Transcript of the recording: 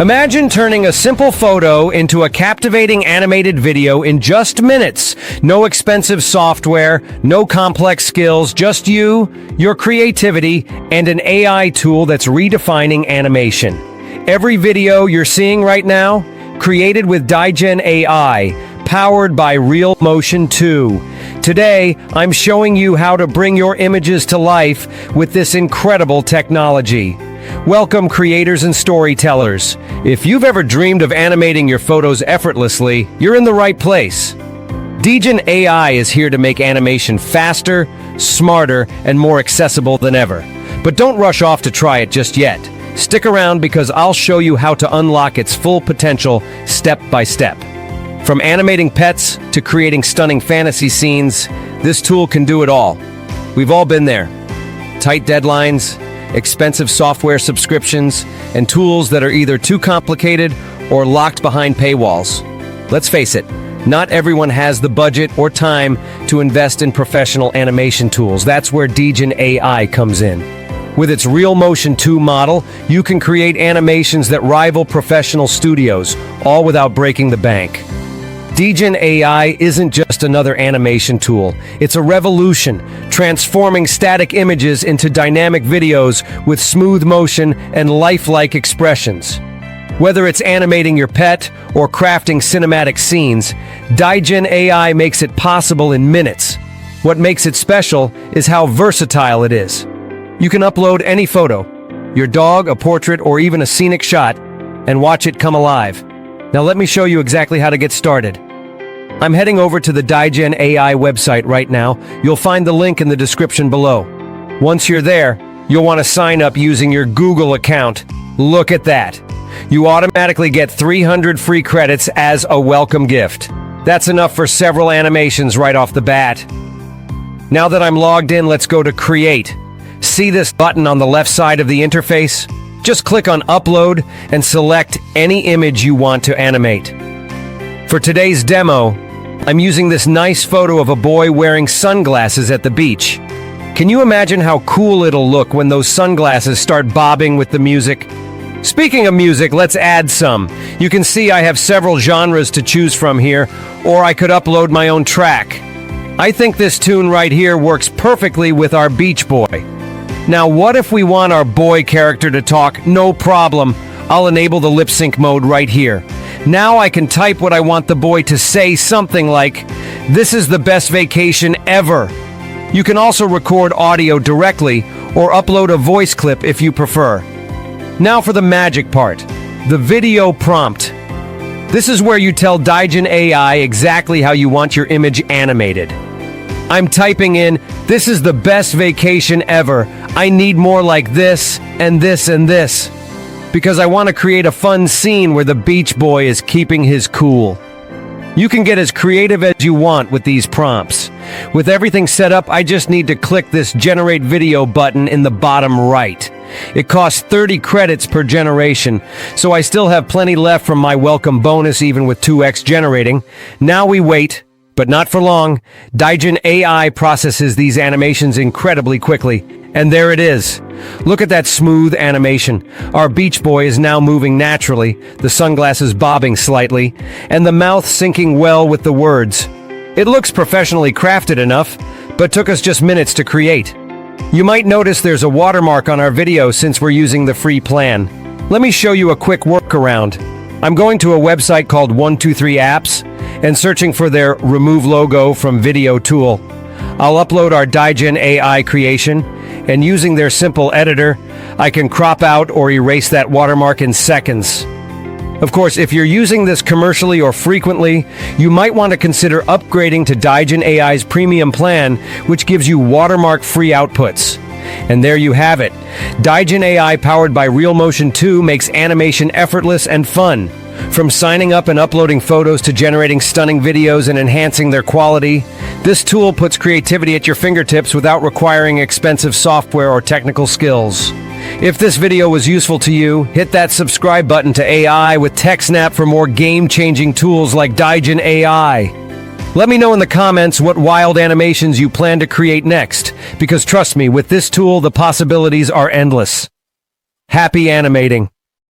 Imagine turning a simple photo into a captivating animated video in just minutes. No expensive software, no complex skills, just you, your creativity, and an AI tool that's redefining animation. Every video you're seeing right now, created with Digen AI, powered by Real Motion 2. Today, I'm showing you how to bring your images to life with this incredible technology. Welcome, creators and storytellers. If you've ever dreamed of animating your photos effortlessly, you're in the right place. Digen AI is here to make animation faster, smarter, and more accessible than ever. But don't rush off to try it just yet. Stick around because I'll show you how to unlock its full potential step by step. From animating pets to creating stunning fantasy scenes, this tool can do it all. We've all been there. Tight deadlines, expensive software subscriptions, and tools that are either too complicated or locked behind paywalls. Let's face it, not everyone has the budget or time to invest in professional animation tools. That's where Digen AI comes in. With its Real Motion 2 model, you can create animations that rival professional studios, all without breaking the bank. Digen AI isn't just another animation tool. It's a revolution, transforming static images into dynamic videos with smooth motion and lifelike expressions. Whether it's animating your pet or crafting cinematic scenes, Digen AI makes it possible in minutes. What makes it special is how versatile it is. You can upload any photo, your dog, a portrait, or even a scenic shot, and watch it come alive. Now let me show you exactly how to get started. I'm heading over to the Digen AI website right now. You'll find the link in the description below. Once you're there, you'll want to sign up using your Google account. Look at that. You automatically get 300 free credits as a welcome gift. That's enough for several animations right off the bat. Now that I'm logged in, let's go to Create. See this button on the left side of the interface? Just click on Upload and select any image you want to animate. For today's demo, I'm using this nice photo of a boy wearing sunglasses at the beach. Can you imagine how cool it'll look when those sunglasses start bobbing with the music? Speaking of music, let's add some. You can see I have several genres to choose from here, or I could upload my own track. I think this tune right here works perfectly with our beach boy. Now, what if we want our boy character to talk? No problem. I'll enable the lip sync mode right here. Now I can type what I want the boy to say, something like, "This is the best vacation ever." You can also record audio directly or upload a voice clip if you prefer. Now for the magic part, the video prompt. This is where you tell Digen AI exactly how you want your image animated. I'm typing in, "This is the best vacation ever. I need more like this, and this, and this." Because I want to create a fun scene where the beach boy is keeping his cool. You can get as creative as you want with these prompts. With everything set up, I just need to click this Generate Video button in the bottom right. It costs 30 credits per generation, so I still have plenty left from my welcome bonus even with 2x generating. Now we wait, but not for long. Digen AI processes these animations incredibly quickly. And there it is. Look at that smooth animation. Our beach boy is now moving naturally, the sunglasses bobbing slightly, and the mouth syncing well with the words. It looks professionally crafted enough, but took us just minutes to create. You might notice there's a watermark on our video since we're using the free plan. Let me show you a quick workaround. I'm going to a website called 123 Apps and searching for their Remove Logo from Video tool. I'll upload our Digen AI creation, and using their simple editor, I can crop out or erase that watermark in seconds. Of course, if you're using this commercially or frequently, you might want to consider upgrading to Digen AI's premium plan, which gives you watermark-free outputs. And there you have it. Digen AI powered by Real Motion 2 makes animation effortless and fun. From signing up and uploading photos to generating stunning videos and enhancing their quality, this tool puts creativity at your fingertips without requiring expensive software or technical skills. If this video was useful to you, hit that subscribe button to AI with TechSnap for more game-changing tools like Digen AI. Let me know in the comments what wild animations you plan to create next, because trust me, with this tool, the possibilities are endless. Happy animating!